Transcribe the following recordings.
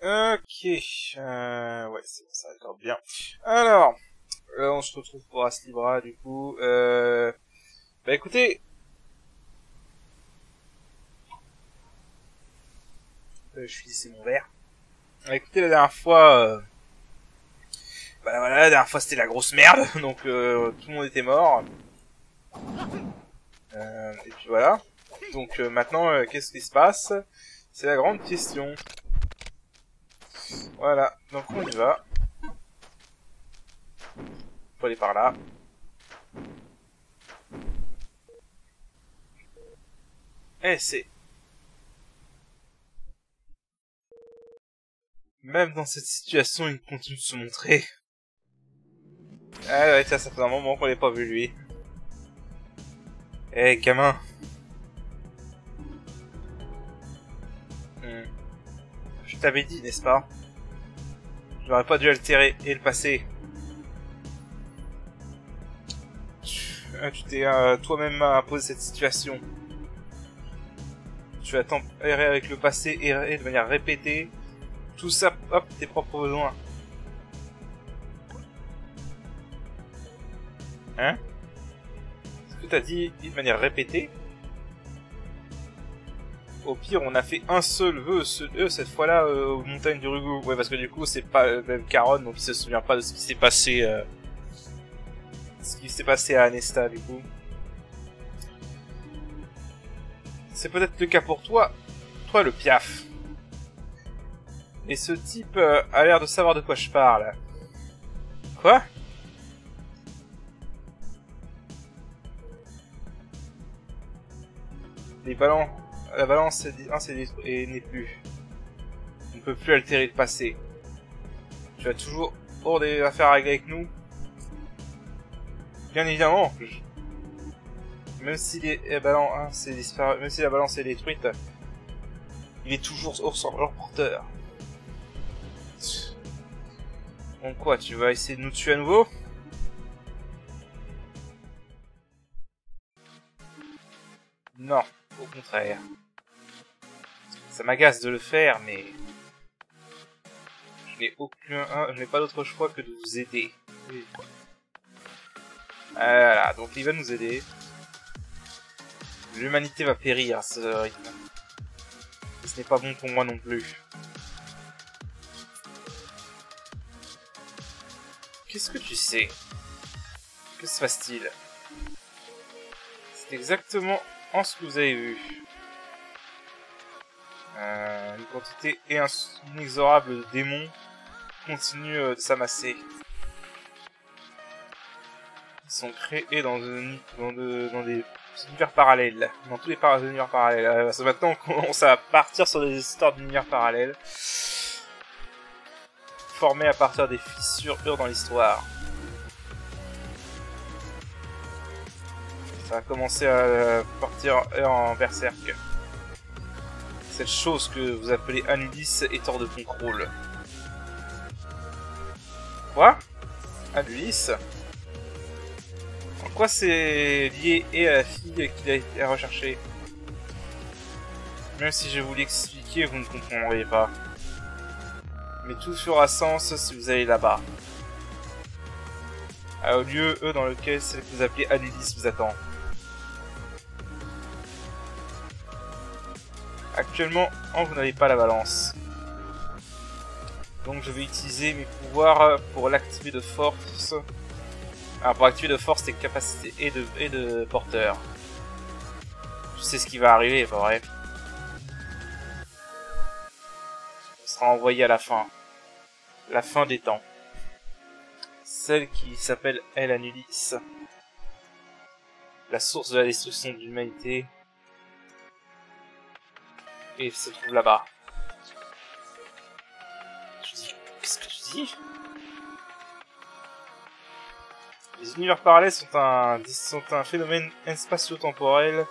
Ok, ouais, c'est bon, ça accorde bien. Alors, on se retrouve pour Aslibra, du coup. Bah écoutez, je finissais mon verre. Bah, écoutez, la dernière fois, bah voilà, la dernière fois c'était la grosse merde, donc tout le monde était mort. Et puis voilà. Donc maintenant, qu'est-ce qui se passe? C'est la grande question. Voilà, donc on y va. Faut aller par là. Eh, c'est... Même dans cette situation, il continue de se montrer. Ah ouais, ça fait un moment qu'on l'ait pas vu, lui. Eh, gamin. Je t'avais dit, n'est-ce pas? J'aurais pas dû altérer et le passé. Tu t'es toi-même imposé cette situation. Tu as tempéré avec le passé et de manière répétée. Tout ça, hop, tes propres besoins. Hein? Ce que t'as dit de manière répétée? Au pire, on a fait un seul vœu, cette fois-là, aux montagnes du Rugu. Ouais, parce que du coup, c'est pas le même Caron, donc il se souvient pas de ce qui s'est passé, à Anesta, du coup. C'est peut-être le cas pour toi, le Piaf. Et ce type a l'air de savoir de quoi je parle. Quoi? La balance n'est plus. On ne peut plus altérer le passé. Tu as toujours des affaires à régler avec nous. Bien évidemment. Même si la balance est détruite, il est toujours leur porteur. Donc quoi, tu vas essayer de nous tuer à nouveau? Non, au contraire. Ça m'agace de le faire, mais je n'ai pas d'autre choix que de vous aider. Oui. Voilà, donc il va nous aider. L'humanité va périr à ce rythme. Et ce n'est pas bon pour moi non plus. Qu'est-ce que tu sais? Que se passe-t-il? C'est exactement en ce que vous avez vu. Une quantité inexorable de démons continuent de s'amasser. Ils sont créés dans des univers parallèles. Dans tous les univers parallèles. Parce que maintenant, on commence à partir sur des histoires d'univers parallèles. Formés à partir des fissures dans l'histoire. Ça va commencer à partir en berserk. Cette chose que vous appelez Anulis est hors de contrôle. Quoi? Anulis? En quoi c'est lié à la fille qu'il a été rechercher? Même si je vous l'expliquer, vous ne comprendrez pas. Mais tout fera sens si vous allez là-bas. Au lieu dans lequel celle que vous appelez Anulis vous attend. Actuellement, vous n'avez pas la balance. Donc je vais utiliser mes pouvoirs pour l'activer de force. Alors pour activer de force tes capacités et de porteur. Je sais ce qui va arriver, pas vrai. On sera envoyé à la fin. La fin des temps. Celle qui s'appelle El Anulis. La source de la destruction de l'humanité. Et il se trouve là-bas. Qu'est-ce que tu dis? Les univers parallèles sont un phénomène spatio-temporel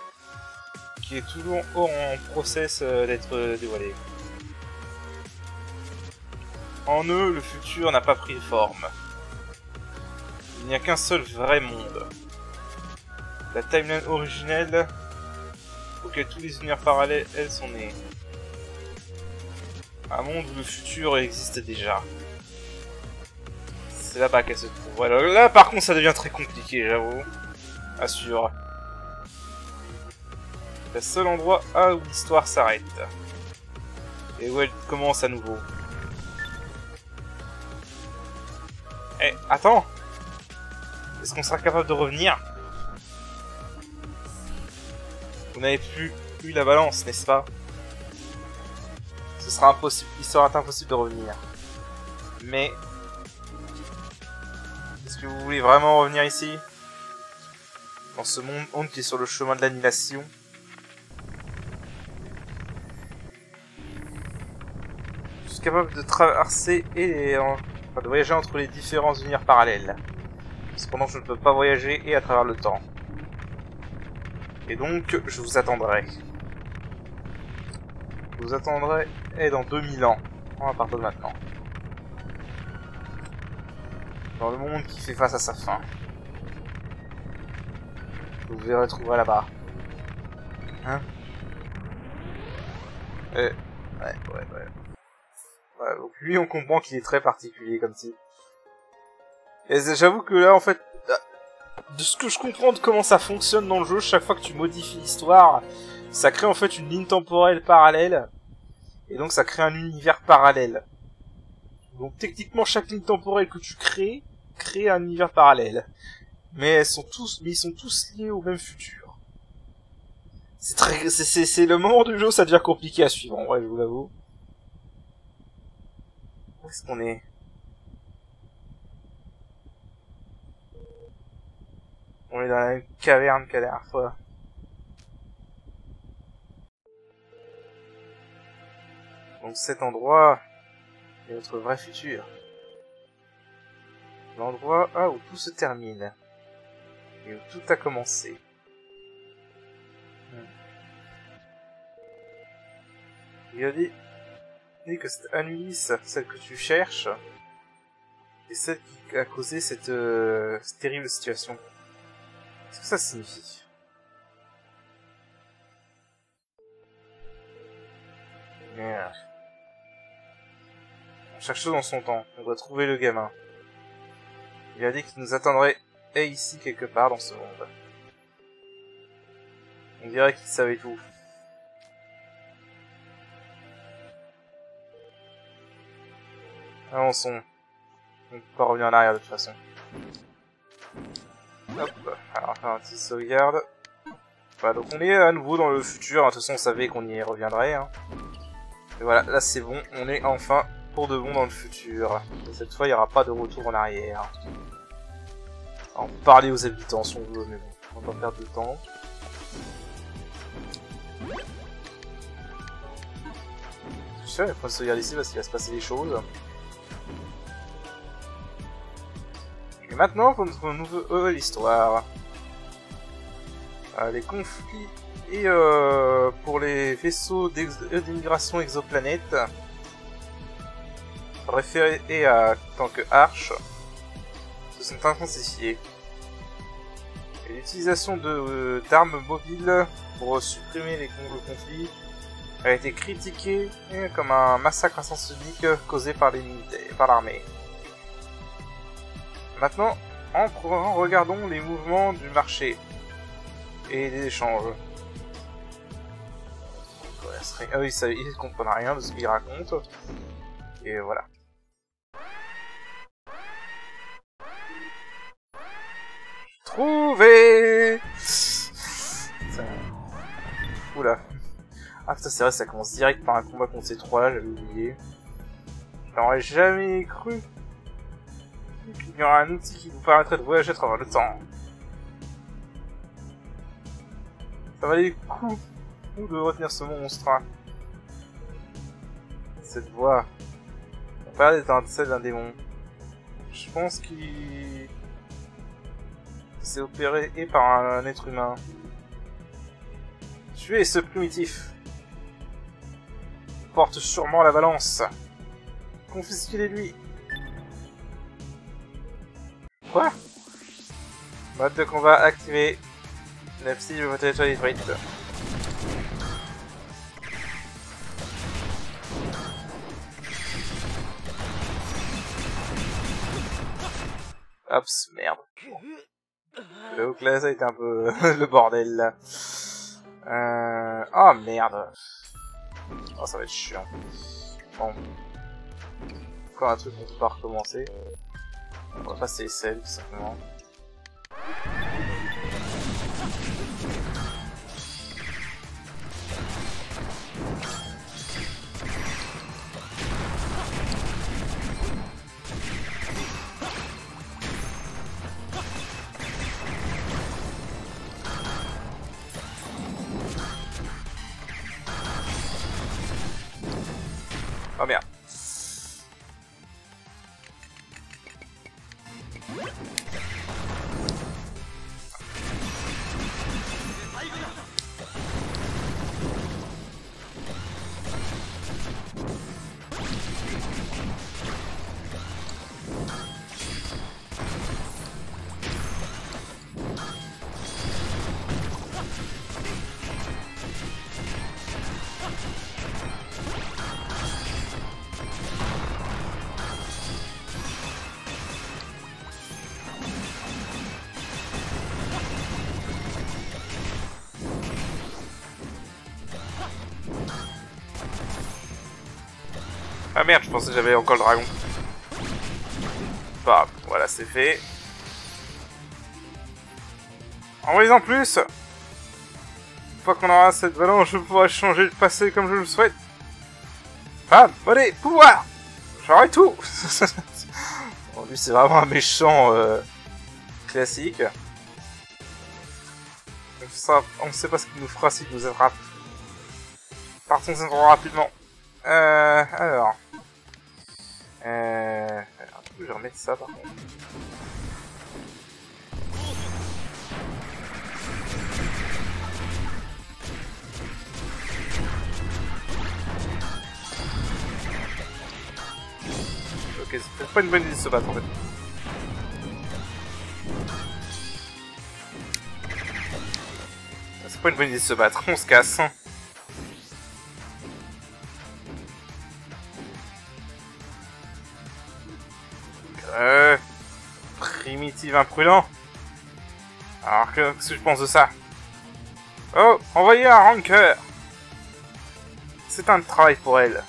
qui est toujours en process d'être dévoilé. En eux, le futur n'a pas pris forme. Il n'y a qu'un seul vrai monde. La timeline originelle auquel tous les univers parallèles sont nés. Un monde où le futur existe déjà. C'est là-bas qu'elle se trouve. Voilà, là par contre ça devient très compliqué, j'avoue. Assure. C'est le seul endroit où l'histoire s'arrête. Et où elle commence à nouveau. Eh, attends! Est-ce qu'on sera capable de revenir? Vous n'avez plus eu la balance, n'est-ce pas? Ce sera impossible, il sera impossible de revenir. Mais... est-ce que vous voulez vraiment revenir ici? Dans ce monde qui est sur le chemin de l'annihilation? Je suis capable de traverser de voyager entre les différents univers parallèles. Cependant, je ne peux pas voyager et à travers le temps. Et donc, je vous attendrai. Je vous attendrai dans 2000 ans. À partir de maintenant. Dans le monde qui fait face à sa fin. Vous verrez trouver là-bas. Hein? Ouais. Ouais, donc lui, on comprend qu'il est très particulier comme type. Et j'avoue que là, en fait, de ce que je comprends de comment ça fonctionne dans le jeu, chaque fois que tu modifies l'histoire, ça crée en fait une ligne temporelle parallèle. Et donc ça crée un univers parallèle. Donc techniquement, chaque ligne temporelle que tu crée un univers parallèle. Mais ils sont tous liés au même futur. C'est le moment du jeu où ça devient compliqué à suivre, en vrai, je vous l'avoue. Où est-ce qu'on est? On est dans la même caverne qu'à la dernière fois. Donc cet endroit est notre vrai futur. L'endroit où tout se termine. Et où tout a commencé. Il a dit que cette Anulis, celle que tu cherches, est celle qui a causé cette terrible situation. Qu'est-ce que ça signifie? Merde. Chaque chose en son temps. On doit trouver le gamin. Il a dit qu'il nous attendrait ici quelque part dans ce monde. On dirait qu'il savait tout. Avançons. On ne peut pas revenir en arrière de toute façon. Hop. Alors, faire un petit sauvegarde. Voilà, donc on est à nouveau dans le futur. De toute façon, on savait qu'on y reviendrait. Hein. Et voilà, là c'est bon. On est enfin pour de bon dans le futur. Et cette fois, il n'y aura pas de retour en arrière. On peut parler aux habitants si on veut, mais bon, on va pas perdre de temps. Je sais, il faut se regarder ici parce qu'il va se passer des choses. Et maintenant, pour notre nouvelle histoire. Les conflits et pour les vaisseaux d'immigration exoplanète référés à tant que Arch se sont intensifiés. Et l'utilisation d'armes mobiles pour supprimer le conflit a été critiquée comme un massacre à sens unique causé par l'armée. Maintenant, regardons les mouvements du marché et des échanges. Ah oui, ça, ils comprennent rien de ce qu'il raconte. Et voilà. Trouvé. Oula. Ah putain, c'est vrai, ça commence direct par un combat contre ces trois-là, j'avais oublié. J'aurais jamais cru qu'il y aurait un outil qui vous permettrait de voyager à travers le temps. Ça valait le coup de retenir ce monstre. Cette voix. On parlait celle d'un démon. Je pense qu'il s'est opéré par un être humain. Tuez ce primitif. Il porte sûrement la balance. Confisquez-les-lui. Quoi? Mode de combat activé. La psy de votre territoire détruite. Oups, merde. Donc là, ça a été un peu le bordel, là. Oh, merde. Oh, ça va être chiant. Bon. Encore un truc qu'on peut pas recommencer. On va passer les selles, tout simplement. Oh merde. Ah merde, je pensais que j'avais encore le dragon. Bah, voilà, c'est fait. Envoyez-en plus. Une fois qu'on aura cette balance, je pourrai changer le passé comme je le souhaite. Ah, allez, pouvoir. J'aurai tout. Bon, lui, c'est vraiment un méchant classique. On ne sait pas ce qu'il nous fera s'il nous attrape. Partons rapidement. Alors. Je vais remettre ça par contre. Ok, c'est peut-être pas une bonne idée de se battre en fait. C'est pas une bonne idée de se battre, on se casse. Primitive imprudent. Alors qu'est-ce que je pense de ça? Oh, envoyez un rancœur. C'est un travail pour elle.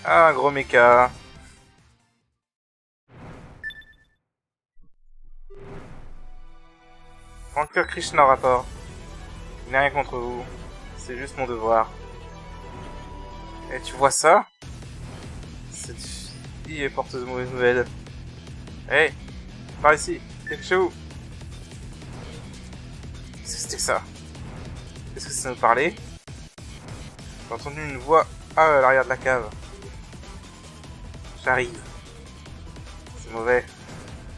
Ah, un gros méca. Rancœur Krishna rapport. Il n'y a rien contre vous. C'est juste mon devoir. Et tu vois ça? Cette fille est porteuse de mauvaises nouvelles. Hey, par ici, t'es chez où? Qu'est-ce que c'était que ça? Qu'est-ce que ça nous parlait? J'ai entendu une voix à l'arrière de la cave. J'arrive. C'est mauvais.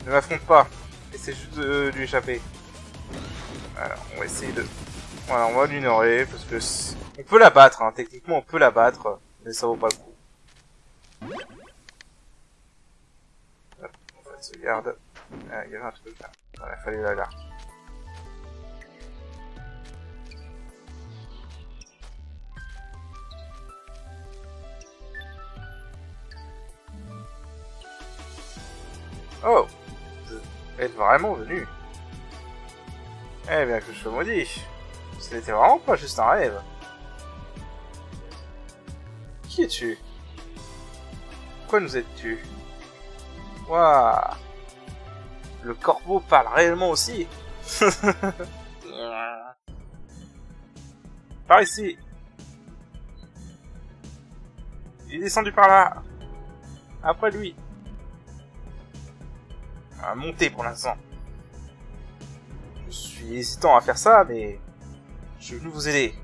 Ne m'affronte pas. Essaie juste de lui échapper. Alors, on va essayer de... Voilà, on va l'ignorer parce que... On peut la battre, hein. Techniquement on peut la battre, mais ça vaut pas le coup. Hop, on va se garde. Ah, il y avait un truc là. Il fallait la là. Oh, vous êtes vraiment venu. Eh bien que je sois maudit. Ce n'était vraiment pas juste un rêve. Qui es-tu? Pourquoi nous aides-tu? Waouh. Le corbeau parle réellement aussi. Par ici. Il est descendu par là. Après lui. À monter pour l'instant. Je suis hésitant à faire ça, mais je suis venu vous aider.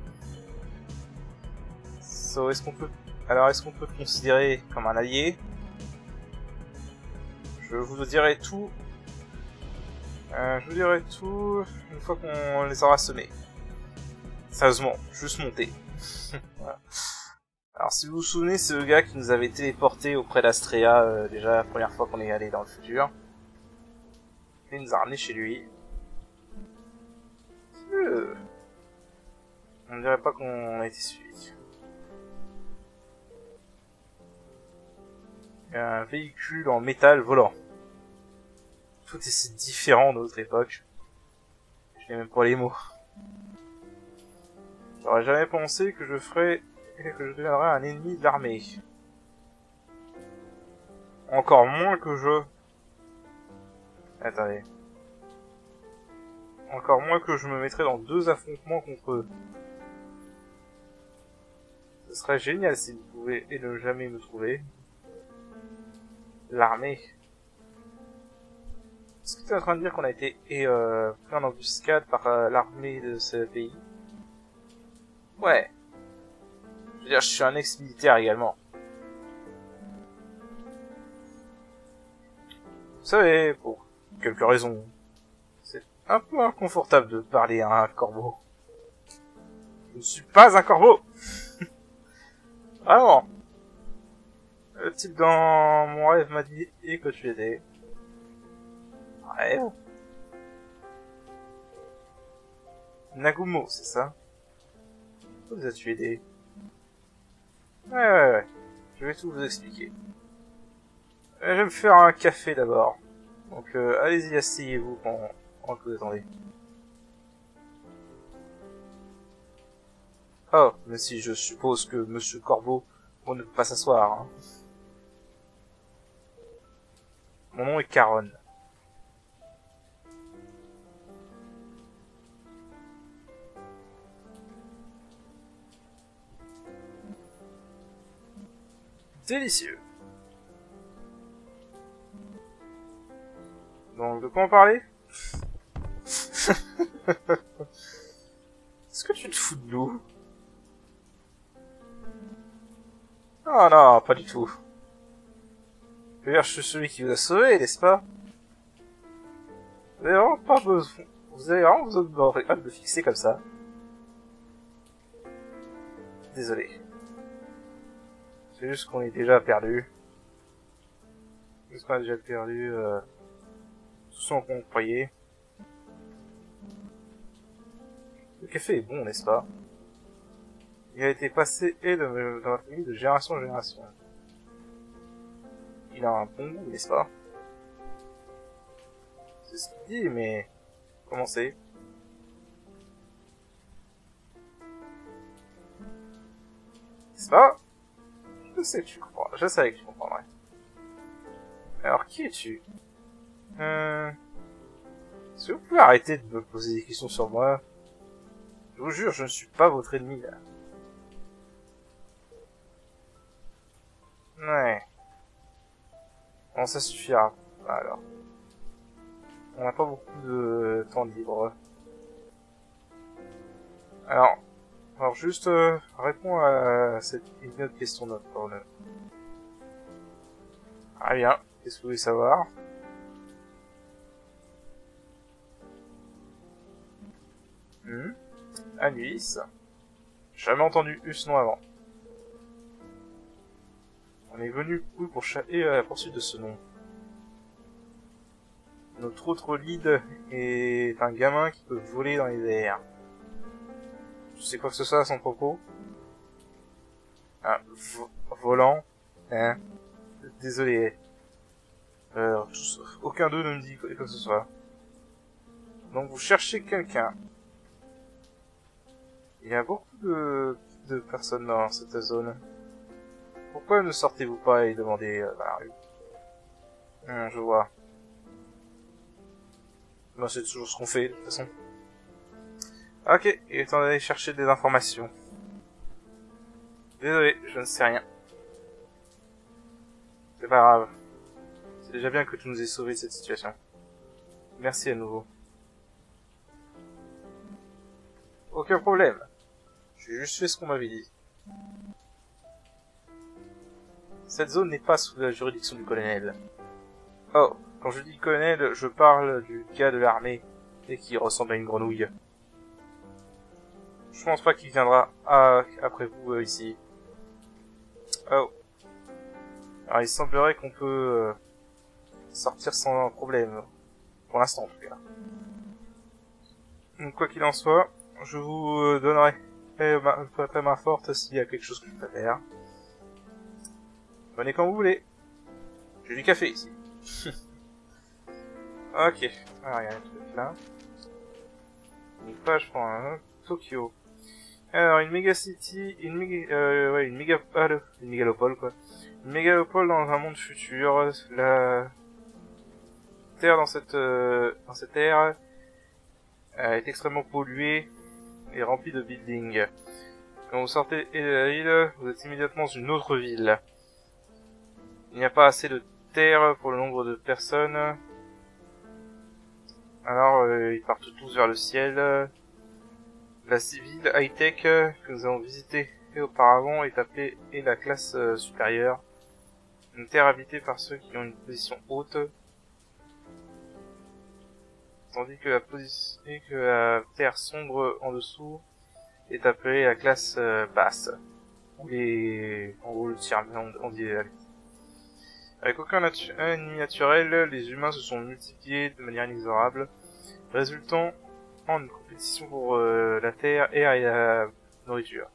So, est-ce qu'on peut te considérer comme un allié? Je vous dirai tout. Je vous dirai tout une fois qu'on les aura semés. Sérieusement, juste monter. Voilà. Alors si vous vous souvenez, c'est le gars qui nous avait téléporté auprès d'Astrea déjà la première fois qu'on est allé dans le futur. Il nous a ramené chez lui. On ne dirait pas qu'on a été suivi. Un véhicule en métal volant. Tout est si différent de notre époque. Je n'ai même pas les mots. J'aurais jamais pensé que que je deviendrais un ennemi de l'armée. Encore moins que je... Attendez. Encore moins que je me mettrais dans 2 affrontements contre eux. Ce serait génial si vous pouvez et ne jamais me trouver. L'armée. Est-ce que tu es en train de dire qu'on a été pris en embuscade par l'armée de ce pays? Ouais. Je veux dire, je suis un ex-militaire également. Vous savez, pour quelques raisons, c'est un peu inconfortable de parler à un corbeau. Je ne suis pas un corbeau. Vraiment. Le type dans mon rêve m'a dit que tu étais. Rêve. Nagumo, c'est ça? Vous as tué des... Ouais. Je vais tout vous expliquer. Je vais me faire un café d'abord. Donc allez-y, asseyez-vous pendant que vous attendez. Oh, mais si je suppose que Monsieur Corbeau, on ne peut pas s'asseoir. Hein. Mon nom est Caron. Délicieux. Donc, de quoi en parler? Est-ce que tu te fous de nous? Oh non, pas du tout. D'ailleurs, je suis celui qui vous a sauvé, n'est-ce pas? Vous avez vraiment pas besoin... Vous avez vraiment besoin de me fixer comme ça. Désolé. C'est juste qu'on est déjà perdu. Juste qu'on a déjà perdu... tout ce qu'on croyait. Le café est bon, n'est-ce pas? Il a été passé dans la famille de génération en génération. Il a un bon goût, n'est-ce pas? C'est ce qu'il dit, mais... Comment c'est? N'est-ce pas? Je sais que tu comprends. Je savais que tu comprendrais. Alors, qui es-tu? Est-ce que vous pouvez arrêter de me poser des questions sur moi? Je vous jure, je ne suis pas votre ennemi, là. Ouais. Bon, ça suffira. Alors. On n'a pas beaucoup de temps libre. Alors juste, réponds à une autre question de notre corner. Ah bien, qu'est-ce que vous voulez savoir? Anuis. Jamais entendu ce nom avant. On est venu pour chasser à la poursuite de ce nom. Notre autre lead est un gamin qui peut voler dans les airs. Tu sais quoi que ce soit à son propos? Volant. Hein? Désolé. Aucun d'eux ne me dit quoi que ce soit. Donc vous cherchez quelqu'un. Il y a beaucoup de personnes dans cette zone. Pourquoi ne sortez-vous pas et demandez dans la rue? Je vois. Bon, c'est toujours ce qu'on fait, de toute façon. Ok, il est temps d'aller chercher des informations. Désolé, je ne sais rien. C'est pas grave. C'est déjà bien que tu nous aies sauvé de cette situation. Merci à nouveau. Aucun problème. J'ai juste fait ce qu'on m'avait dit. Cette zone n'est pas sous la juridiction du colonel. Oh, quand je dis colonel, je parle du gars de l'armée et qui ressemble à une grenouille. Je pense pas qu'il viendra après vous ici. Oh. Alors il semblerait qu'on peut sortir sans problème. Pour l'instant en tout cas. Donc quoi qu'il en soit, je vous donnerai ma forte s'il y a quelque chose que je peux faire. Venez quand vous voulez. J'ai du café ici. Ok. Alors, il y a un truc là. Donc pas, je prends un Tokyo. Alors, une mégacity, une mégalopole, quoi. Une mégalopole dans un monde futur. La Terre dans cette ère est extrêmement polluée et remplie de buildings. Quand vous sortez de la ville, vous êtes immédiatement dans une autre ville. Il n'y a pas assez de terre pour le nombre de personnes. Alors, ils partent tous vers le ciel. La civile high-tech que nous avons visitée auparavant est appelée la classe supérieure. Une terre habitée par ceux qui ont une position haute. Tandis que la terre sombre en dessous est appelée la classe basse. En gros, le tiers, on dit. Avec aucun ennemi naturel, les humains se sont multipliés de manière inexorable, résultant en une compétition pour la terre et la nourriture.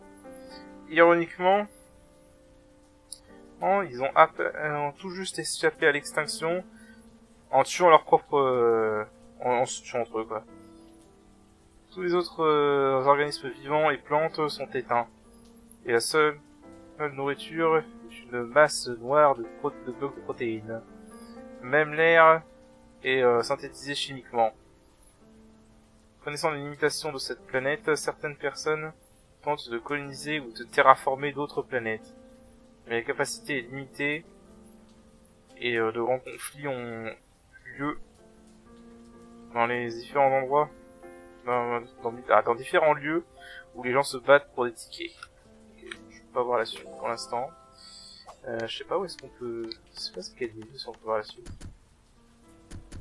Ironiquement, ils ont tout juste échappé à l'extinction en tuant leur propre... en se tuant entre eux, quoi. Tous les autres organismes vivants et plantes sont éteints. Et la seule nourriture est une masse noire de blocs de protéines. Même l'air est synthétisé chimiquement. Connaissant les limitations de cette planète, certaines personnes tentent de coloniser ou de terraformer d'autres planètes. Mais la capacité est limitée et de grands conflits ont lieu dans les différents endroits, dans différents lieux où les gens se battent pour des tickets. Okay, je peux pas voir la suite pour l'instant. Je sais pas où est-ce qu'on peut... Je sais pas ce qu'elle dit, si on peut voir la suite.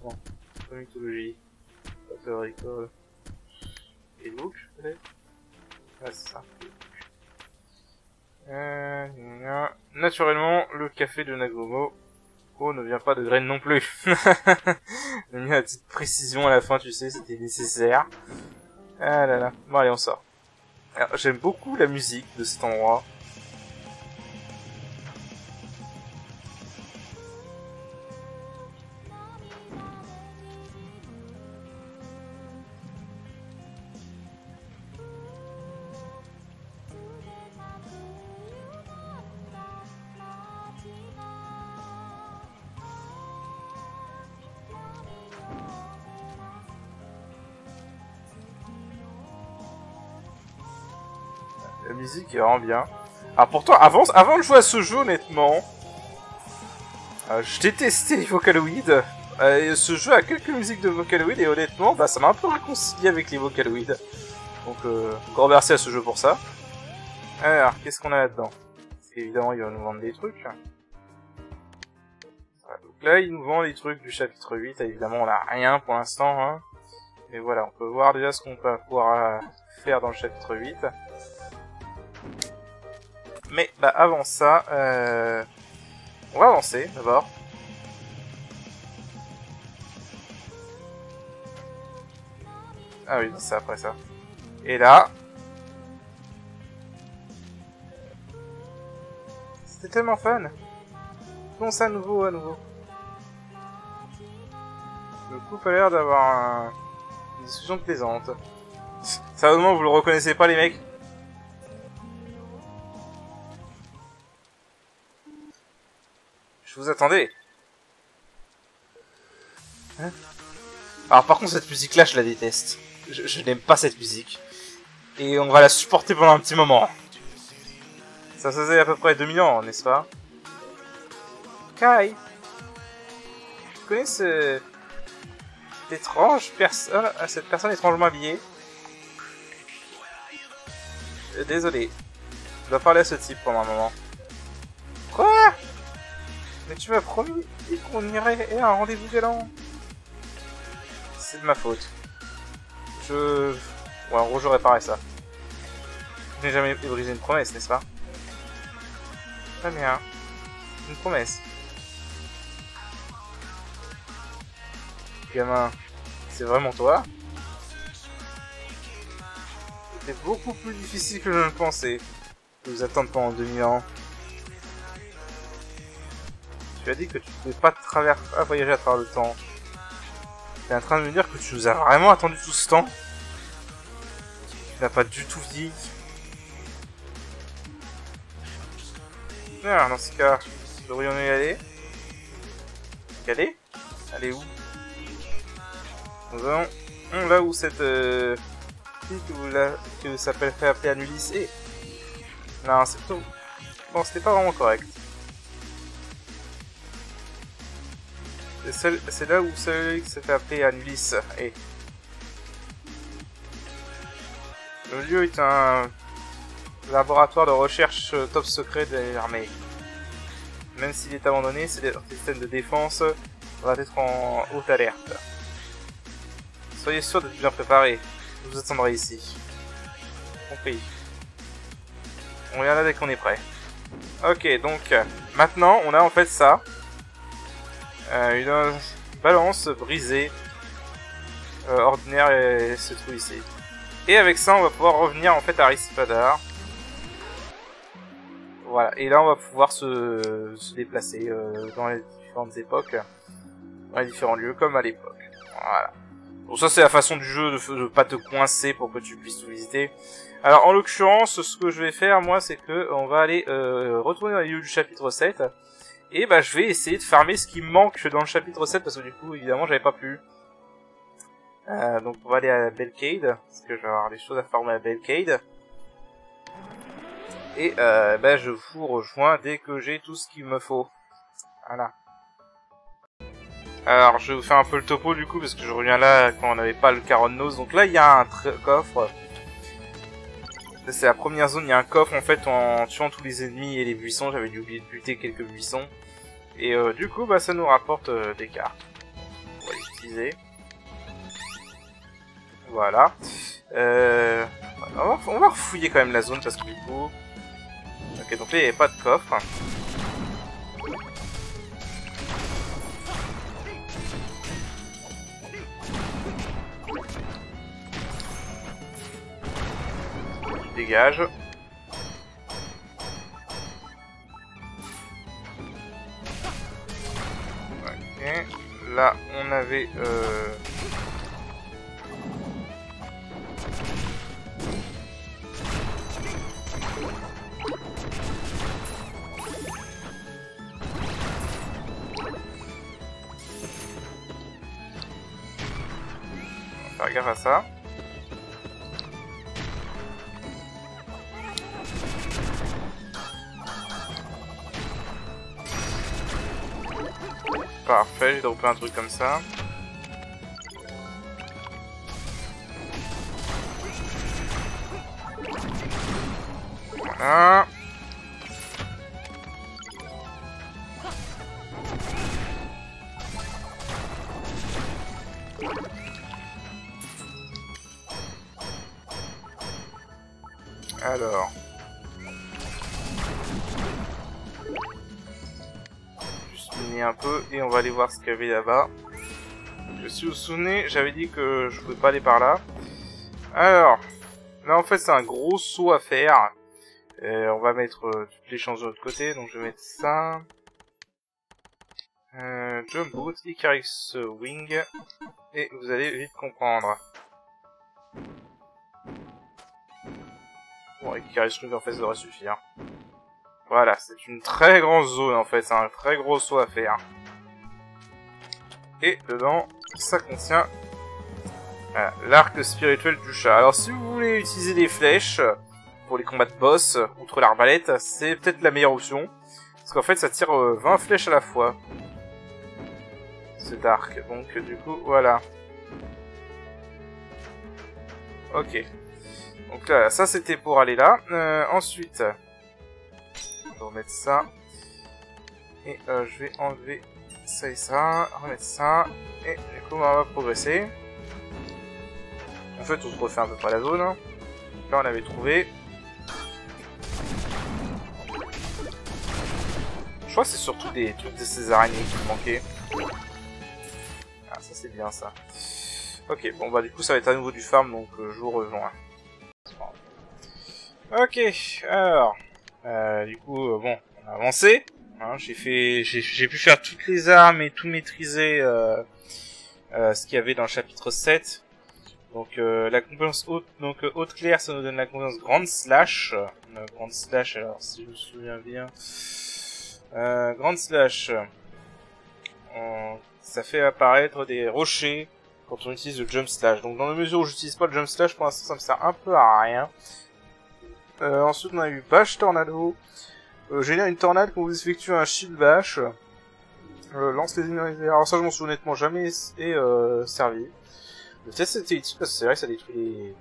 Non, pas mythologie. Pas théorique. Et book, peut-être. Ah, c'est ça. Naturellement, le café de Nagomo ne vient pas de graines non plus. J'ai mis la petite précision à la fin, tu sais, c'était nécessaire. Ah là là. Bon, allez, on sort. Alors, j'aime beaucoup la musique de cet endroit. La musique est vraiment bien. Ah pourtant, avant de jouer à ce jeu, honnêtement, je détestais les Vocaloid. Ce jeu a quelques musiques de Vocaloid et honnêtement, bah ça m'a un peu réconcilié avec les Vocaloid. Donc, encore merci à ce jeu pour ça. Alors, qu'est-ce qu'on a là-dedans? Évidemment, il va nous vendre des trucs. Voilà, donc là, il nous vend les trucs du chapitre 8. Évidemment, on n'a rien pour l'instant. Hein. Mais voilà, on peut voir déjà ce qu'on peut pouvoir faire dans le chapitre 8. Mais bah avant ça, on va avancer d'abord. Ah oui, c'est après ça. Et là, c'était tellement fun. Bon, ça à nouveau. Le couple a l'air d'avoir une discussion plaisante. Sérieusement, vous le reconnaissez pas, les mecs? Je vous attendais. Hein? Alors par contre, cette musique-là, je la déteste. Je n'aime pas cette musique. Et on va la supporter pendant un petit moment. Ça faisait à peu près 2000 ans, n'est-ce pas? Kai, tu connais cette personne étrangement habillée? Désolé. Je dois parler à ce type pendant un moment. Quoi? Mais tu m'as promis qu'on irait à un rendez-vous galant. C'est de ma faute. Ouais, en gros, je réparais ça. Je n'ai jamais brisé une promesse, n'est-ce pas? Très bien. Une promesse. Gamin, c'est vraiment toi? C'était beaucoup plus difficile que je ne le pensais. De vous attendre pendant 2000 ans. Tu as dit que tu pouvais pas voyager à travers le temps. Tu es en train de me dire que tu nous as vraiment attendu tout ce temps? Tu n'as pas du tout vieilli. Alors, dans ce cas, devrions-nous y aller? Y aller? Aller où? Nous allons là où cette que s'appelle fait appeler Anulis est. Non, c'est plutôt... Bon, c'était pas vraiment correct. C'est là où celui qui s'est fait appeler Anulis est. Le lieu est un laboratoire de recherche top secret de l'armée. Même s'il est abandonné, c'est un système de défense va être en haute alerte. Soyez sûr d'être bien préparé. Je vous attendrai ici. Compris. On vient là dès qu'on est prêt. Ok, donc maintenant on a en fait ça. Une balance brisée. Ordinaire et se trouve ici. Et avec ça on va pouvoir revenir en fait à Rispadar. Voilà, et là on va pouvoir se déplacer dans les différentes époques, dans les différents lieux, comme à l'époque. Voilà. Donc ça c'est la façon du jeu de pas te coincer pour que tu puisses tout visiter. Alors en l'occurrence, ce que je vais faire moi, c'est que on va aller retourner dans les lieux du chapitre 7. Et bah je vais essayer de farmer ce qui me manque dans le chapitre 7, parce que du coup évidemment j'avais pas pu. Donc on va aller à Belcade, parce que je vais avoir des choses à farmer à Belcade. Et bah, je vous rejoins dès que j'ai tout ce qu'il me faut. Voilà. Alors je vais vous faire un peu le topo du coup, parce que je reviens là quand on n'avait pas le Caron Nose. Donc là il y a un coffre. C'est la première zone, il y a un coffre en fait en tuant tous les ennemis et les buissons. J'avais dû oublier de buter quelques buissons. Et du coup bah, ça nous rapporte des cartes. On va les utiliser. Voilà. On va refouiller quand même la zone parce que du coup... Ok, donc là il n'y avait pas de coffre. Dégage. Ok. Là on avait... Faire gaffe à ça. Parfait, j'ai droppé un truc comme ça. Voilà. Alors. Juste miner un peu et on va aller voir ce qu'il y avait là-bas. Si vous vous souvenez, j'avais dit que je pouvais pas aller par là. Alors, là en fait c'est un gros saut à faire. On va mettre toutes les chances de l'autre côté, donc je vais mettre ça. Jump Boot, Icarus Wing. Et vous allez vite comprendre. Bon, Icarus Wing en fait ça devrait suffire. Voilà, c'est une très grande zone en fait, c'est un très gros saut à faire. Et dedans, ça contient l'arc spirituel du chat. Alors si vous voulez utiliser des flèches pour les combats de boss, outre l'arbalète, c'est peut-être la meilleure option. Parce qu'en fait ça tire 20 flèches à la fois. Cet arc, donc du coup, voilà. Ok. Donc là, ça c'était pour aller là. Ensuite, on va remettre ça. Et je vais enlever ça et ça, remettre ça. Et du coup, on va progresser. En fait, on se refait à peu près la zone. Là, on l'avait trouvé. Je crois que c'est surtout des trucs de ces araignées qui me manquaient. Ah, ça c'est bien ça. Ok, bon bah du coup ça va être à nouveau du farm, donc je vous rejoins. Ok, alors... du coup, bon, on a avancé. Hein, j'ai pu faire toutes les armes et tout maîtriser ce qu'il y avait dans le chapitre 7. Donc la compétence haute, donc haute claire, ça nous donne la compétence grande slash. Grande slash, alors si je me souviens bien, grande slash, ça fait apparaître des rochers quand on utilise le jump slash. Donc dans la mesure où j'utilise pas le jump slash, pour l'instant ça me sert un peu à rien. Ensuite on a eu bash tornado. Génère une tornade quand vous effectuez un shield bash. Lance les ennemis. Alors ça je m'en souviens honnêtement jamais servi. Peut-être c'était utile parce que c'est vrai que ça détruit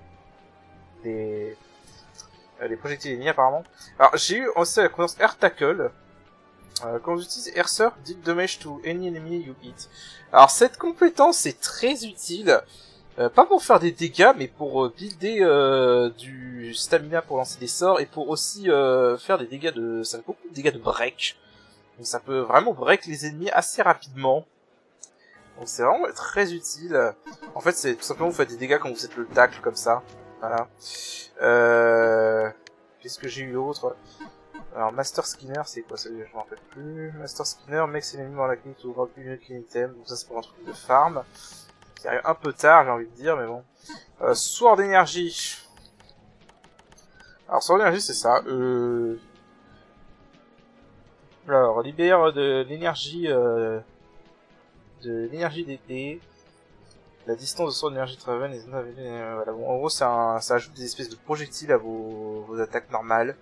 les projectiles ennemis apparemment. Alors j'ai eu aussi la compétence Air Tackle. Quand vous utilisez Air Surf, deal damage to any enemy you hit. Alors cette compétence est très utile. Pas pour faire des dégâts, mais pour builder du stamina pour lancer des sorts et pour aussi faire des dégâts de... Ça fait beaucoup de dégâts de break. Donc ça peut vraiment break les ennemis assez rapidement. Donc c'est vraiment très utile. En fait c'est tout simplement vous faites des dégâts quand vous faites le tacle comme ça. Voilà. Qu'est-ce que j'ai eu d'autre? Alors Master Skinner c'est quoi ça? Je m'en rappelle plus. Master Skinner, mec c'est l'ennemi dans la clinique ou drop une item. Donc ça c'est pour un truc de farm. Qui arrive un peu tard j'ai envie de dire mais bon. Sword d'énergie. Alors Sword d'énergie c'est ça. Alors libère de l'énergie d'épée. La distance de Sword d'énergie travel et voilà. Bon, en gros ça ajoute des espèces de projectiles à vos attaques normales.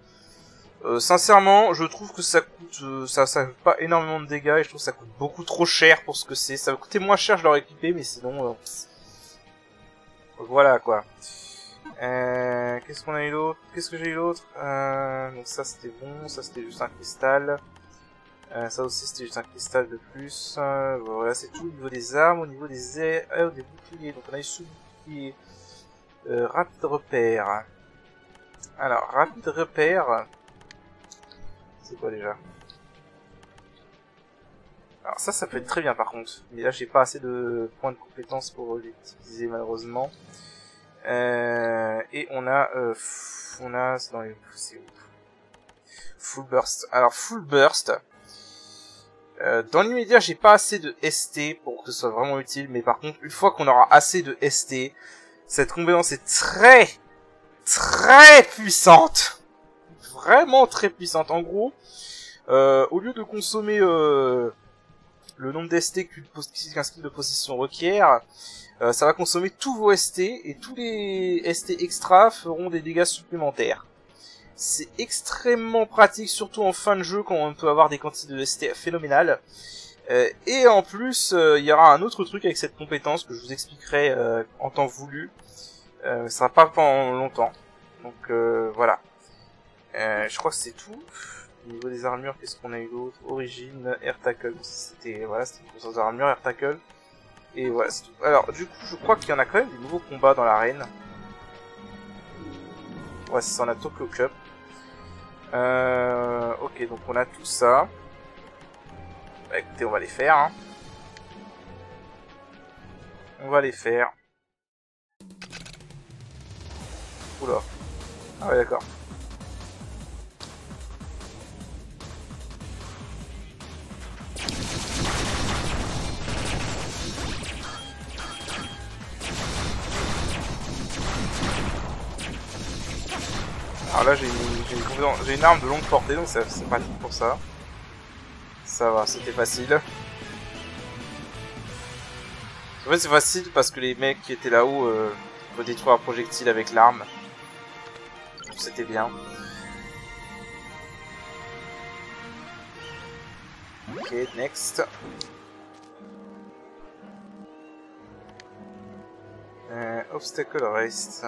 Sincèrement, je trouve que ça coûte, ça coûte pas énormément de dégâts et je trouve que ça coûte beaucoup trop cher pour ce que c'est. Ça va coûter moins cher, je l'aurais équipé, mais sinon, voilà quoi. Qu'est-ce qu'on a eu d'autre? Qu'est-ce que j'ai eu d'autre? Donc ça c'était bon, ça c'était juste un cristal. Ça aussi c'était juste un cristal de plus. Voilà, c'est tout au niveau des armes, au niveau des des boucliers. Donc on a eu sous-bouclier. Rapide repère. Alors, rapide repère. C'est quoi déjà? Alors ça peut être très bien par contre. Mais là j'ai pas assez de points de compétence pour l'utiliser malheureusement. Et on a c'est dans les... c'est où? Full burst. Alors full burst. Dans l'immédiat j'ai pas assez de ST pour que ce soit vraiment utile. Mais par contre une fois qu'on aura assez de ST, cette compétence est très puissante. Vraiment très puissante. En gros, au lieu de consommer le nombre d'ST qu'un skill de possession requiert, ça va consommer tous vos ST et tous les ST extra feront des dégâts supplémentaires. C'est extrêmement pratique, surtout en fin de jeu quand on peut avoir des quantités de ST phénoménales. Et en plus, il y aura un autre truc avec cette compétence que je vous expliquerai en temps voulu. Ça sera pas pendant longtemps. Donc voilà. Je crois que c'est tout. Au niveau des armures, qu'est-ce qu'on a eu d'autre? Origine, Air Tackle. C'était voilà, c'était une conscience d'armure, Air Tackle. Et voilà, c'est tout. Alors, du coup, je crois qu'il y en a quand même des nouveaux combats dans l'arène. Ouais, c'est ça, on a Tokyo Cup. Ok, donc on a tout ça. Bah écoutez, on va les faire. Hein. On va les faire. Oula. Ah ouais, d'accord. Alors là j'ai une arme de longue portée donc c'est pratique pour ça. Ça va, c'était facile. En fait c'est facile parce que les mecs qui étaient là-haut peuvent détruire un projectile avec l'arme. C'était bien. Ok, next. Obstacle race.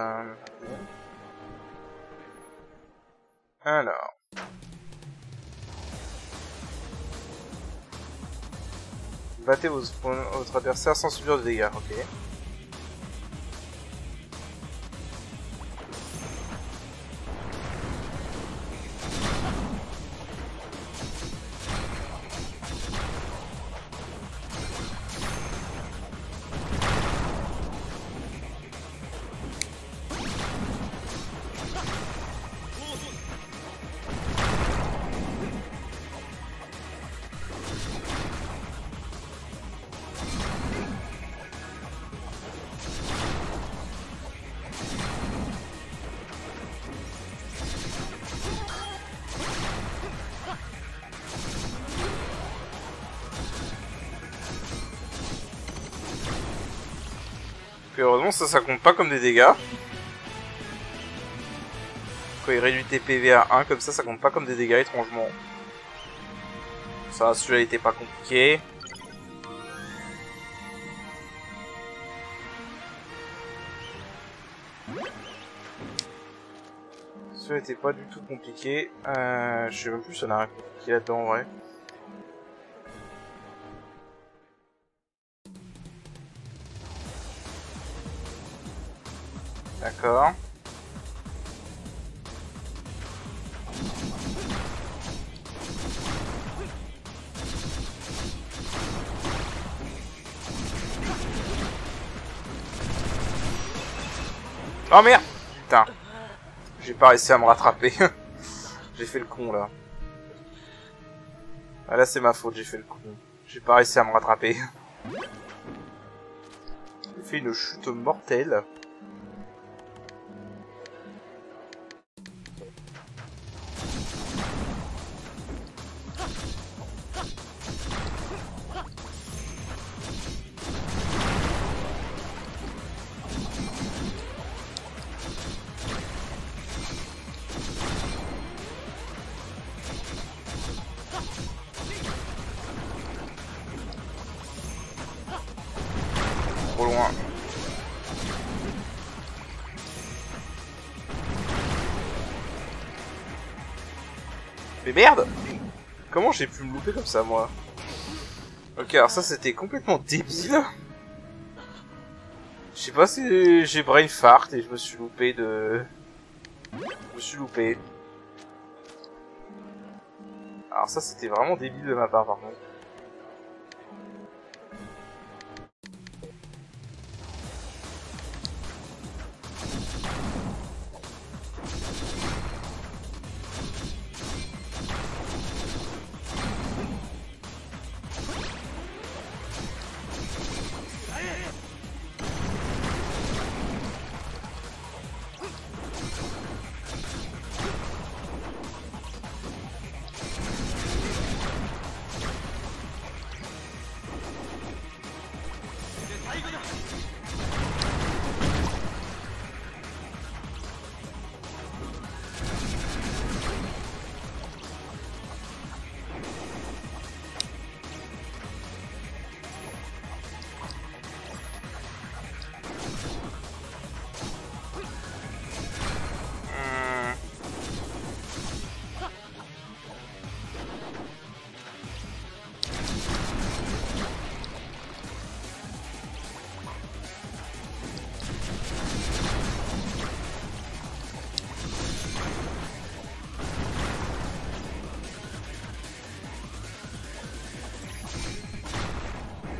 Alors. Battez votre adversaire sans subir de dégâts, ok. heureusement ça compte pas comme des dégâts. Quand il réduit tes PV à 1 comme ça compte pas comme des dégâts étrangement. Ça, celui-là était pas compliqué. Celui-là était pas du tout compliqué. Je sais même plus si on a rien compliqué là-dedans en vrai. D'accord. Oh merde! Putain. J'ai pas réussi à me rattraper. J'ai fait le con là. Ah là c'est ma faute, j'ai fait le con. J'ai pas réussi à me rattraper. J'ai fait une chute mortelle. Trop loin. Mais merde! Comment j'ai pu me louper comme ça, moi? Ok, alors ça, c'était complètement débile. Je sais pas si j'ai brain fart et je me suis loupé de... Je me suis loupé. Alors ça, c'était vraiment débile de ma part, par contre.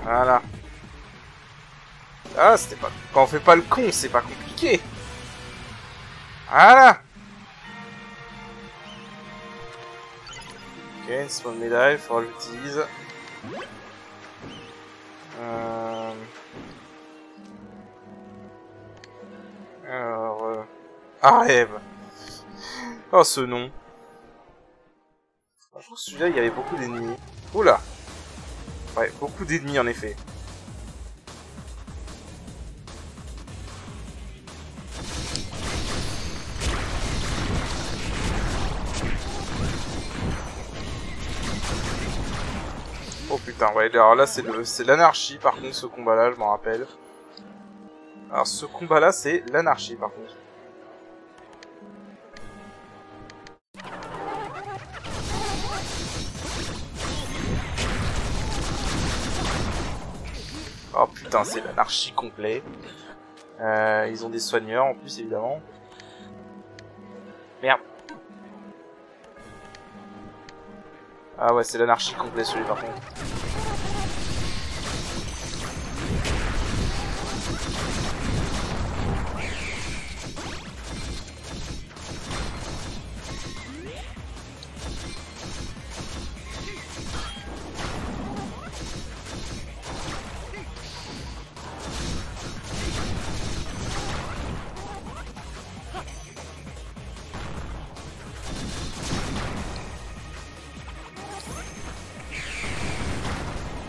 Voilà. Ah, c'était pas... Quand on fait pas le con, c'est pas compliqué. Voilà. Ok, une small médaille, faudra que j'utilise. Alors... Arève. Oh, ce nom. Je trouve que celui-là, il y avait beaucoup d'ennemis. Oula. Ouais, beaucoup d'ennemis en effet. Oh putain, ouais, alors là c'est l'anarchie par contre ce combat là, je m'en rappelle. Alors ce combat là c'est l'anarchie par contre. Oh putain, c'est l'anarchie complet. Ils ont des soigneurs en plus évidemment. Merde. Ah ouais, c'est l'anarchie complet celui par contre.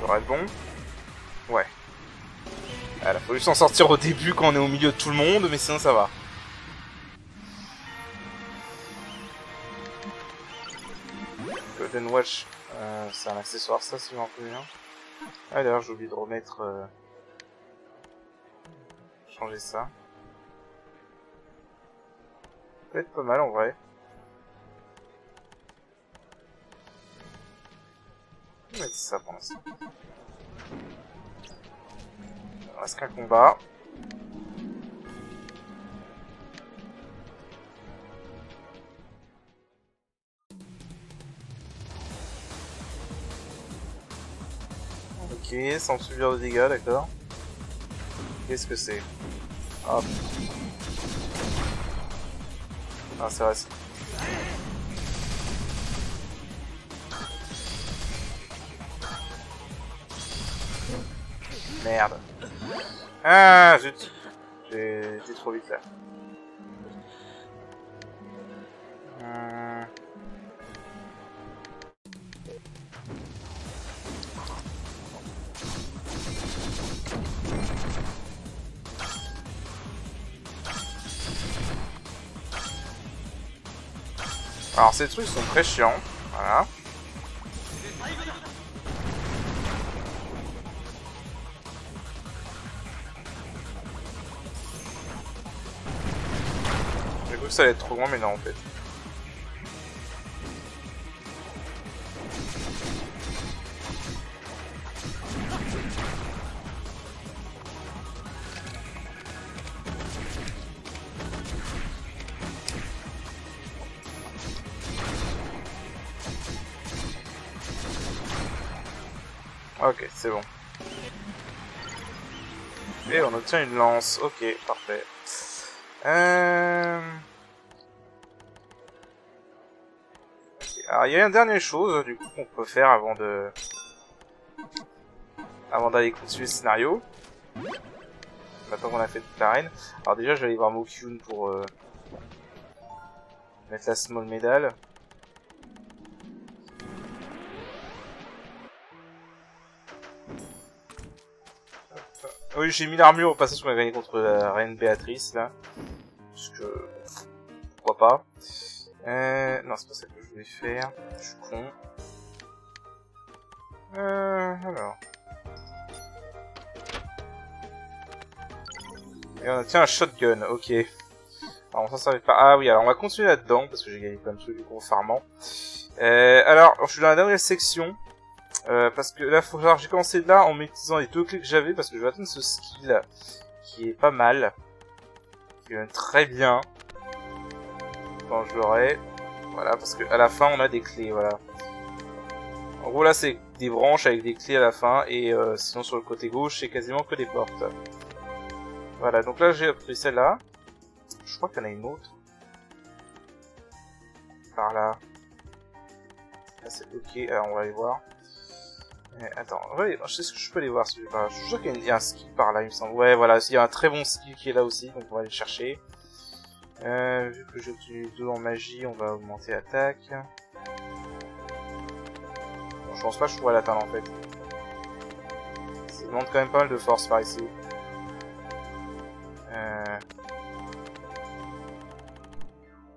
Ça devrait être bon. Ouais. Voilà, faut juste s'en sortir au début quand on est au milieu de tout le monde, mais sinon ça va. Golden Watch, c'est un accessoire ça si je m'en rappelle bien. Ah d'ailleurs j'ai oublié de remettre... changer ça. Peut être pas mal en vrai. On va mettre ça pour l'instant. Il reste qu'un combat. Ok, sans subir de dégâts, d'accord. Qu'est-ce que c'est? Hop. Ah, c'est vrai. Merde. Ah, zut. J'ai été trop vite là. Alors ces trucs sont très chiants. Voilà. J'ai cru que ça allait être trop grand mais non en fait. Ok, c'est bon. Et on obtient une lance. Ok, parfait. Alors il y a une dernière chose du coup qu'on peut faire avant d'aller continuer le scénario. Maintenant qu'on a fait toute l'arène. Alors déjà je vais aller voir Mokyun pour mettre la small medal. Oui, j'ai mis l'armure au passage qu'on a gagné contre la reine Béatrice là. Parce que pourquoi pas. Non, c'est pas ça que je voulais faire. Je suis con. Alors. Et on obtient un shotgun, ok. Alors ça va pas. Ah oui, alors on va continuer là-dedans parce que j'ai gagné plein de trucs du coup en farmant. Alors, je suis dans la dernière section. Parce que là, faut savoir, j'ai commencé là en utilisant les deux clés que j'avais parce que je vais atteindre ce skill qui est pas mal, qui est très bien quand je l'aurai. Voilà, parce que à la fin on a des clés, voilà. En gros là c'est des branches avec des clés à la fin et sinon sur le côté gauche c'est quasiment que des portes. Voilà, donc là j'ai pris celle-là. Je crois qu'il y en a une autre. Par là. Là c'est ok, alors on va aller voir. Attends, ouais, je sais ce que je peux aller voir si je vais pas. Je suis sûr qu'il y a un skill par là, il me semble. Ouais, voilà, il y a un très bon skill qui est là aussi, donc on va aller le chercher. Vu que j'ai obtenu 2 en magie, on va augmenter l'attaque. Bon, je pense pas que je pourrais l'atteindre en fait. Ça demande quand même pas mal de force par ici.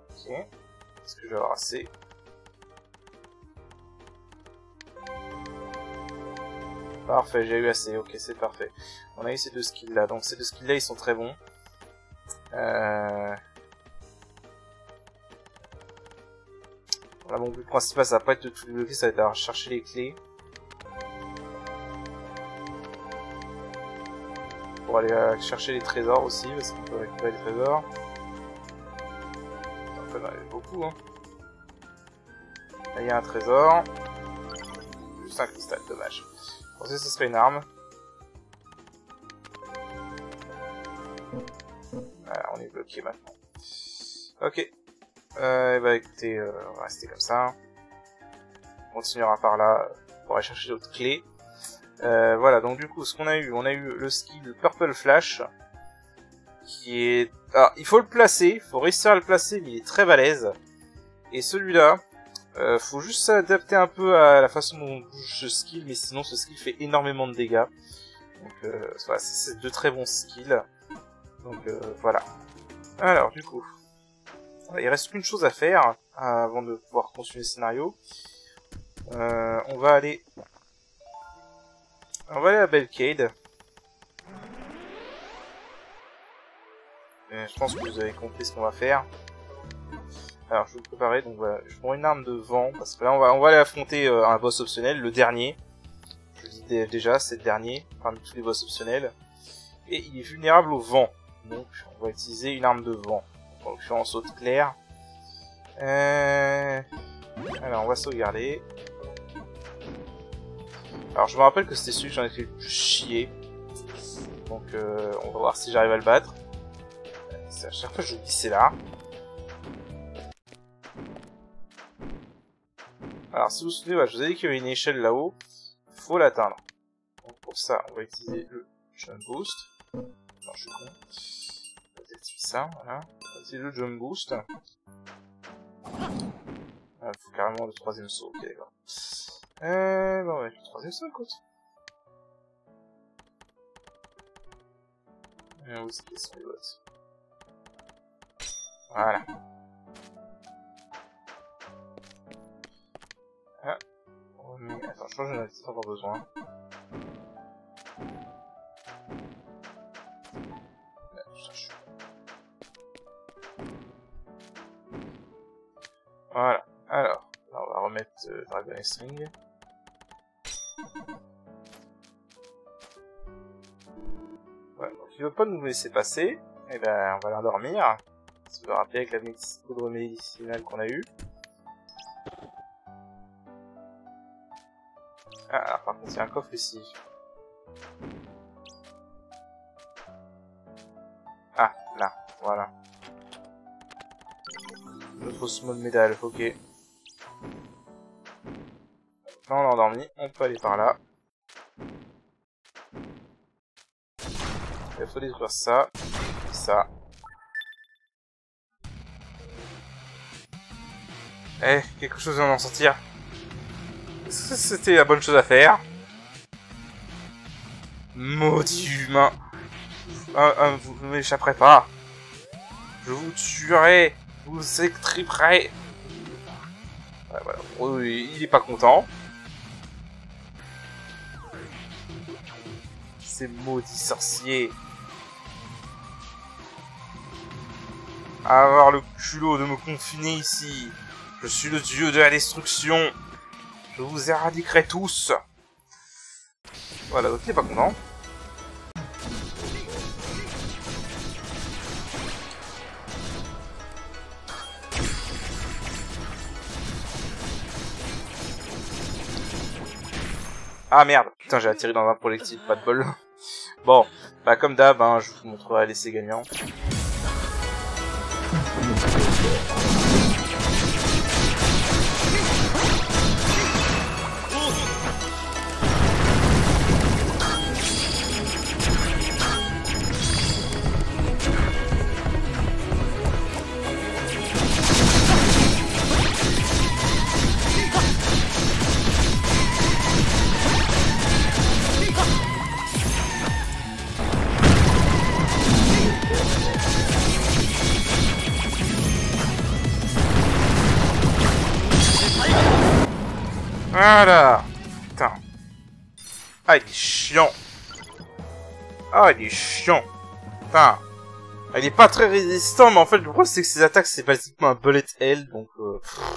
Ok. Est-ce que je vais avoir assez? Parfait, j'ai eu assez, ok, c'est parfait. On a eu ces deux skills là, donc ces deux skills là ils sont très bons. Voilà, mon but principal ça va pas être de tout débloquer, ça va être à chercher les clés. Pour aller chercher les trésors aussi, parce qu'on peut récupérer les trésors. Ça peut en avoir beaucoup, hein. Là il y a un trésor. Juste un cristal, dommage. Je pensais que ce serait une arme. Voilà, on est bloqué maintenant. Ok. Bah écoutez, on va rester comme ça. On continuera par là pour aller chercher d'autres clés. Voilà, donc du coup, ce qu'on a eu, on a eu le skill Purple Flash, qui est... Alors, il faut le placer, il faut réussir à le placer, mais il est très balèze. Et celui-là, faut juste s'adapter un peu à la façon dont on bouge ce skill, mais sinon ce skill fait énormément de dégâts. Donc voilà, c'est de très bons skills. Donc voilà. Alors du coup, il reste qu'une chose à faire avant de pouvoir continuer le scénario. On va aller à Belcade. Je pense que vous avez compris ce qu'on va faire. Alors je vais me préparer, donc voilà, je prends une arme de vent, parce que là on va aller affronter un boss optionnel, le dernier. Je le dis déjà, c'est le dernier, parmi tous les boss optionnels. Et il est vulnérable au vent, donc on va utiliser une arme de vent. En l'occurrence saute clair. Alors on va sauvegarder. Alors je me rappelle que c'était celui que j'en ai fait le plus chier. Donc on va voir si j'arrive à le battre. À chaque fois je dis c'est là. Alors si vous vous souvenez, je vous ai dit qu'il y avait une échelle là-haut. Il faut l'atteindre. Donc pour ça, on va utiliser le Jump Boost. Non, je suis con. On va désactiver ça, voilà. On va utiliser le Jump Boost. Il faut carrément le troisième saut, ok d'accord. Bon, on va mettre le troisième saut, écoute. Où est-ce qu'ils sont les bots? Voilà. Ah. Oh, mais... Attends, je crois que j'en ai peut-être encore besoin. Voilà. Alors, là, on va remettre Dragon String. Voilà, donc il veut pas nous laisser passer. Et ben, on va l'endormir. Si vous vous rappelez avec la poudre médicinale qu'on a eue. Ah, alors, par contre, il y a un coffre ici. Ah, là, voilà. Le fausse mode médaille, ok. Là, on l'a endormi, on peut aller par là. Il faut détruire ça, et ça. Eh, quelque chose vient d'en sortir. Est-ce que c'était la bonne chose à faire? Maudit humain. Vous ne m'échapperez pas. Je vous tuerai. Vous extriperai. Ouais, voilà. Oui, il est pas content. Ces maudits sorciers. Avoir le culot de me confiner ici. Je suis le dieu de la destruction. Je vous éradiquerai tous. Voilà, donc il est pas content. Ah merde, putain j'ai atterri dans un projectile, pas de bol. Bon, bah comme d'hab, hein, je vous montrerai l'essai gagnant. Voilà. Putain. Ah, il est chiant. Ah, il est chiant. Putain. Il est pas très résistant, mais en fait, le problème, c'est que ses attaques, c'est basiquement un bullet hell, donc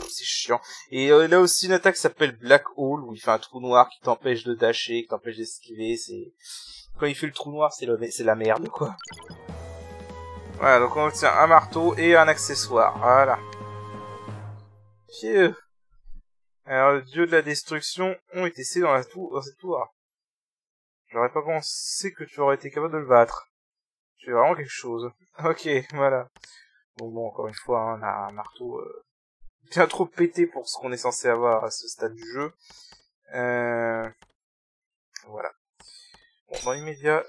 c'est chiant. Et il a aussi une attaque qui s'appelle Black Hole, où il fait un trou noir qui t'empêche de dasher, qui t'empêche d'esquiver, c'est... Quand il fait le trou noir, c'est la merde, quoi. Voilà, donc on obtient un marteau et un accessoire, voilà. Phew. Alors, le dieu de la destruction ont été scellés dans cette tour. J'aurais pas pensé que tu aurais été capable de le battre. Tu es vraiment quelque chose. Ok, voilà. Bon, encore une fois, hein, on a un marteau bien trop pété pour ce qu'on est censé avoir à ce stade du jeu. Voilà. Bon, dans l'immédiat,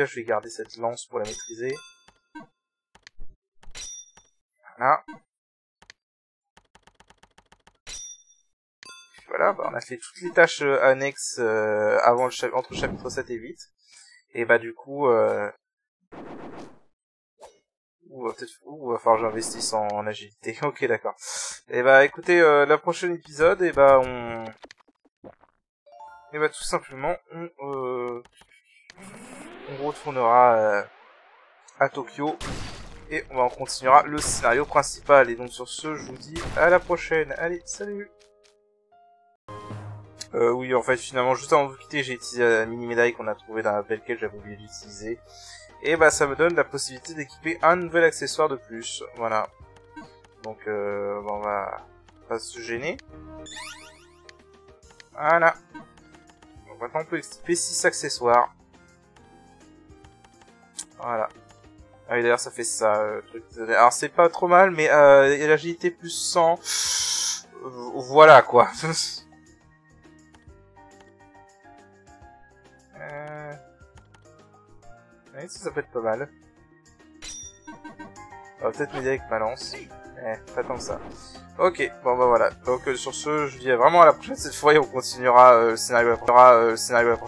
je vais garder cette lance pour la maîtriser. Voilà. voilà, bah, on a fait toutes les tâches annexes avant entre chapitre 7 et 8. Et bah du coup... peut-être va falloir que j'investisse en agilité. Ok, d'accord. Et bah écoutez, le prochain épisode, et bah et bah tout simplement, on retournera à Tokyo et on continuera le scénario principal. Et donc sur ce, je vous dis à la prochaine. Allez, salut. Oui, en fait, finalement, juste avant de vous quitter, j'ai utilisé la mini-médaille qu'on a trouvée dans la belle quête, j'avais oublié d'utiliser. Et bah ça me donne la possibilité d'équiper un nouvel accessoire de plus. Voilà. Donc bah, on va pas se gêner. Voilà. Donc maintenant on peut équiper 6 accessoires. Voilà. Ah oui, d'ailleurs ça fait ça. Truc de... Alors c'est pas trop mal, mais l'agilité plus 100. Voilà quoi. Oui, ça peut être pas mal. On va peut-être m'aider avec ma lance. Pas tant que ça. Ok, bon bah voilà. Donc sur ce, je vous dis vraiment à la prochaine cette fois et on continuera le scénario la prochaine.